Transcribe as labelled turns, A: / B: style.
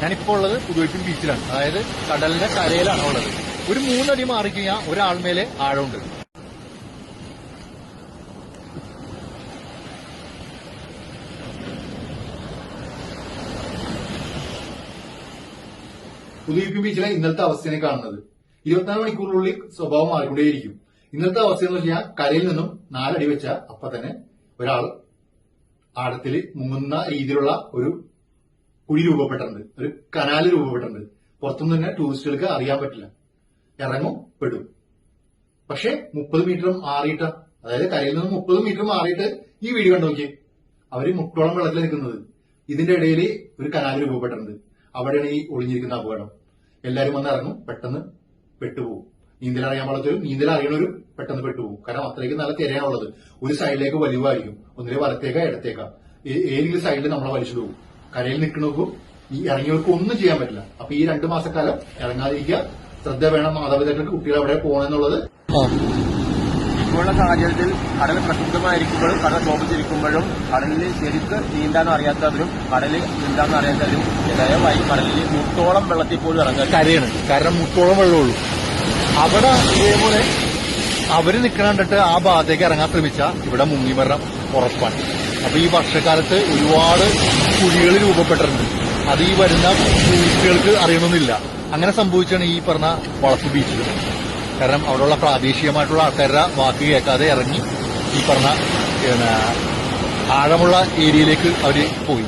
A: ഞാനിപ്പോൾ ഉള്ളത് പുതുവൈപ്പിൻ ബീച്ചിലാണ്. അതായത് കടലിന്റെ കരയിലാണ് ഉള്ളത്. ഒരു 3 അടി മാറിക്കഴിഞ്ഞാൽ ഒരാൾമേലെ ആഴമുണ്ട്. പുതുവൈപ്പിൻ ബീച്ചിലെ ഇന്നലത്തെ അവസ്ഥയാണ് കാണുന്നത്. 24 മണിക്കൂറിനുള്ളിൽ സ്വഭാവം മാറിക്കൊണ്ടേയിരിക്കും. ഇന്നത്തെ അവസ്ഥ എന്ന് വെച്ചാൽ കരയിൽ നിന്നും 4 അടി വെച്ച അപ്പൊ തന്നെ ഒരാൾ ആഴത്തിൽ മുങ്ങുന്ന രീതിയിലുള്ള ഒരു കുഴി രൂപപ്പെട്ടിട്ടുണ്ട്, ഒരു കനാല് രൂപപ്പെട്ടിട്ടുണ്ട്. പുറത്തുനിന്ന് തന്നെ ടൂറിസ്റ്റുകൾക്ക് അറിയാൻ പറ്റില്ല, ഇറങ്ങും പെടും. പക്ഷെ 30 മീറ്റർ മാറിയിട്ട്, അതായത് കരയിൽ നിന്ന് 30 മീറ്റർ മാറിയിട്ട് ഈ വീഡിയോ കണ്ടു നോക്കി, അവര് മുട്ടോളം വെള്ളത്തിൽ നിൽക്കുന്നത്. ഇതിന്റെ ഇടയിൽ ഒരു കനാല് രൂപപ്പെട്ടിട്ടുണ്ട്. അവിടെയാണ് ഈ ഒളിഞ്ഞിരിക്കുന്ന അപകടം. എല്ലാരും വന്ന് ഇറങ്ങും, പെട്ടെന്ന് പെട്ടുപോകും. നീന്തൽ അറിയാൻ പാടത്തൊരു നീന്തൽ അറിയണൊരു പെട്ടെന്ന് പെട്ടുപോകും. കാരണം അത്രയ്ക്ക് നല്ല തിരയാണുള്ളത്. ഒരു സൈഡിലേക്ക് വലിവായിരിക്കും, ഒന്നിലെ വലത്തേക്കാ ഇടത്തേക്കാ, ഏതെങ്കിലും സൈഡിൽ നമ്മളെ വലിച്ചു പോകും. കരയിൽ നിൽക്കുന്നവർക്കും ഈ ഇറങ്ങിയവർക്കും ഒന്നും ചെയ്യാൻ പറ്റില്ല. അപ്പൊ ഈ 2 മാസക്കാലം ഇറങ്ങാതിരിക്കുക, ശ്രദ്ധ വേണം. മാതാപിതാക്കൾക്ക് കുട്ടികൾ അവിടെ പോകണമെന്നുള്ളത്.
B: ഇപ്പോഴുള്ള സാഹചര്യത്തിൽ കടൽ പ്രക്ഷുബ്ധമായിരിക്കുമ്പോഴും കടൽ ക്ഷോഭിച്ചിരിക്കുമ്പോഴും കടലിൽ ശരിക്ക് നീന്താൻ അറിയാത്തവരും കടലിൽ നീന്താൻ അറിയാത്തവരും ദയവായി കടലിൽ മുട്ടോളം വെള്ളത്തിൽ പോലും ഇറങ്ങുക.
A: കരയാണ്, കാരണം മുട്ടോളം വെള്ളമുള്ളൂ. അവിടെ ഇതേപോലെ അവര് നിൽക്കണ്ടിട്ട് ആ ഭാഗത്തേക്ക് ഇറങ്ങാൻ ശ്രമിച്ച ഇവിടെ മുങ്ങിമരണം ഉറപ്പാണ്. അപ്പൊ ഈ വർഷക്കാലത്ത് ഒരുപാട് കുഴികൾ രൂപപ്പെട്ടിട്ടുണ്ട്. അത് ഈ വരുന്ന ടൂറിസ്റ്റുകൾക്ക് അറിയണമെന്നില്ല. അങ്ങനെ സംഭവിച്ചാണ് ഈ പറഞ്ഞ വളപ്പ് ബീച്ചിൽ. കാരണം അവിടെയുള്ള പ്രാദേശികമായിട്ടുള്ള ആൾക്കാരുടെ വാക്ക് കേൾക്കാതെ ഇറങ്ങി ഈ പറഞ്ഞ ആഴമുള്ള ഏരിയയിലേക്ക് അവര് പോയി.